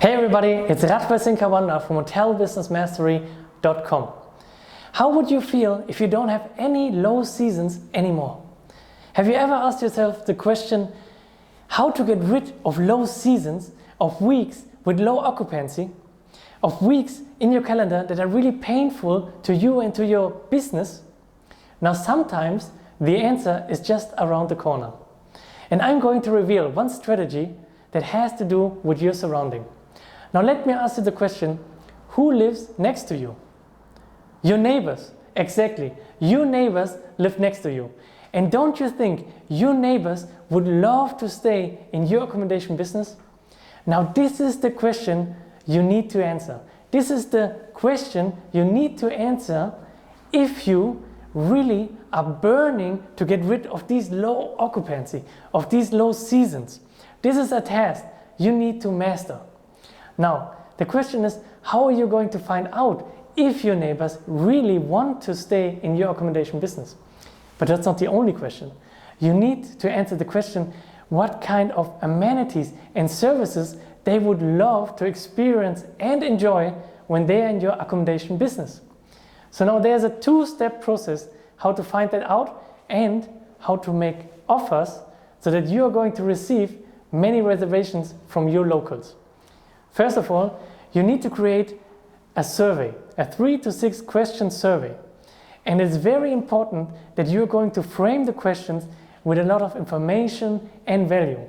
Hey everybody, it's Radva Sinkawanda from hotelbusinessmastery.com. How would you feel if you don't have any low seasons anymore? Have you ever asked yourself the question, how to get rid of low seasons, of weeks with low occupancy, of weeks in your calendar that are really painful to you and to your business? Now sometimes the answer is just around the corner. And I'm going to reveal one strategy that has to do with your surrounding. Now let me ask you the question, who lives next to you? Your neighbors, exactly. Your neighbors live next to you. And don't you think your neighbors would love to stay in your accommodation business? Now this is the question you need to answer. This is the question you need to answer if you really are burning to get rid of these low occupancy, of these low seasons. This is a task you need to master. Now, the question is, how are you going to find out if your neighbors really want to stay in your accommodation business? But that's not the only question. You need to answer the question, what kind of amenities and services they would love to experience and enjoy when they are in your accommodation business. So now there's a two-step process how to find that out and how to make offers so that you are going to receive many reservations from your locals. First of all, you need to create a survey, a 3 to 6 question survey. And it's very important that you're going to frame the questions with a lot of information and value.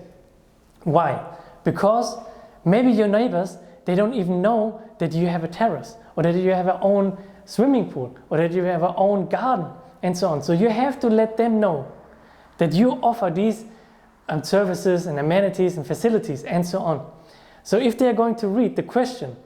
Why? Because maybe your neighbors, they don't even know that you have a terrace, or that you have your own swimming pool, or that you have your own garden, and so on. So you have to let them know that you offer these services and amenities and facilities and so on. So if they are going to read the question,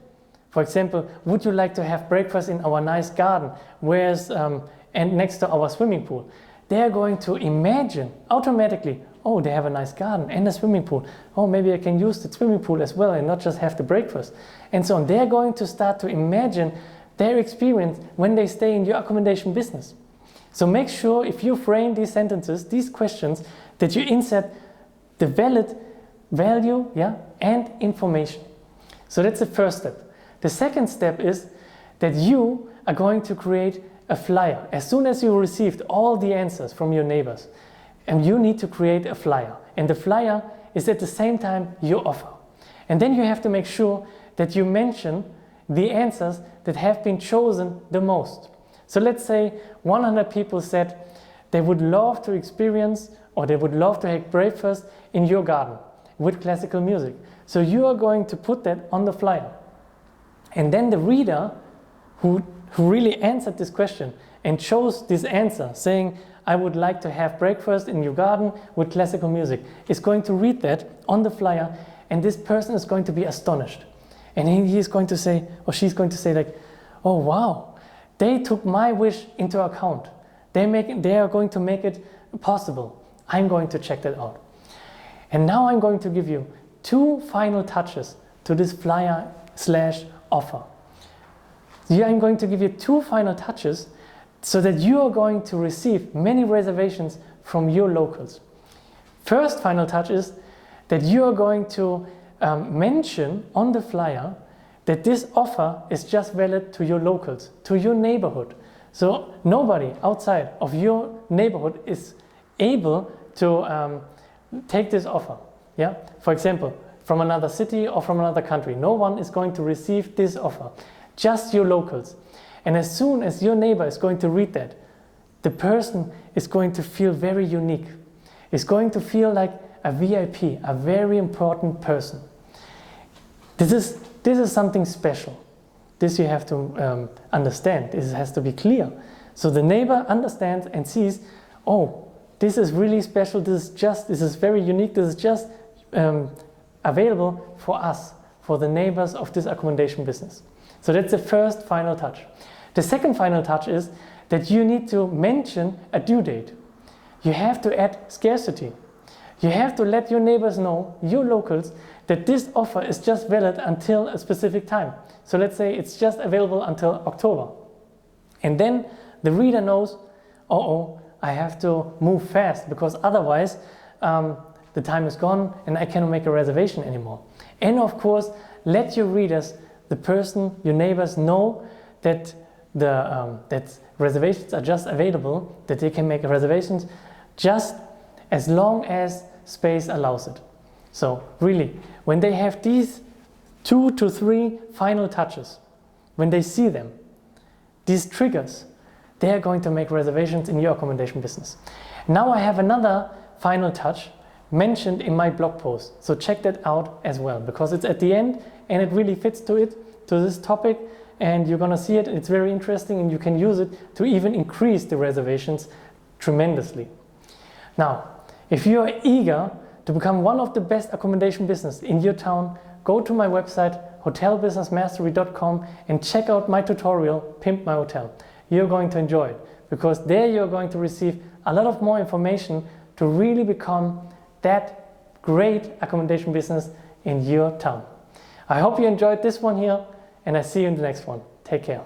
for example, would you like to have breakfast in our nice garden, and next to our swimming pool? They are going to imagine automatically, oh, they have a nice garden and a swimming pool. Oh, maybe I can use the swimming pool as well and not just have the breakfast, and so on. They are going to start to imagine their experience when they stay in your accommodation business. So make sure if you frame these sentences, these questions, that you insert the valid value, and information. So that's the first step. The second step is that you are going to create a flyer. As soon as you received all the answers from your neighbors, and you need to create a flyer. And the flyer is at the same time your offer. And then you have to make sure that you mention the answers that have been chosen the most. So let's say 100 people said they would love to experience or they would love to have breakfast in your garden with classical music. So you are going to put that on the flyer. And then the reader who really answered this question and chose this answer, saying, I would like to have breakfast in your garden with classical music, is going to read that on the flyer, and this person is going to be astonished. And he is going to say, or she's going to say like, oh wow, they took my wish into account. They are going to make it possible. I'm going to check that out. And now I'm going to give you 2 final touches to this flyer/offer. I'm going to give you 2 final touches so that you are going to receive many reservations from your locals. First final touch is that you are going to mention on the flyer that this offer is just valid to your locals, to your neighborhood. So nobody outside of your neighborhood is able to take this offer. For example, from another city or from another country. No one is going to receive this offer, just your locals. And as soon as your neighbor is going to read that, the person is going to feel very unique. Is going to feel like a VIP, a very important person. This is something special. This you have to understand. This has to be clear. So the neighbor understands and sees, oh, this is really special, this is very unique, this is just available for us, for the neighbors of this accommodation business. So that's the first final touch. The second final touch is that you need to mention a due date. You have to add scarcity. You have to let your neighbors know, your locals, that this offer is just valid until a specific time. So let's say it's just available until October. And then the reader knows, I have to move fast because otherwise the time is gone and I cannot make a reservation anymore. And of course, let your readers, the person, your neighbors know that that reservations are just available, that they can make reservations just as long as space allows it. So really, when they have these 2 to 3 final touches, when they see them, these triggers, they are going to make reservations in your accommodation business. Now I have another final touch mentioned in my blog post, so check that out as well, because it's at the end and it really fits to this topic, and you're gonna see it. It's very interesting, and you can use it to even increase the reservations tremendously. Now, if you are eager to become one of the best accommodation business in your town, go to my website hotelbusinessmastery.com and check out my tutorial, Pimp My Hotel. You're going to enjoy it, because there you're going to receive a lot of more information to really become that great accommodation business in your town. I hope you enjoyed this one here, and I see you in the next one. Take care.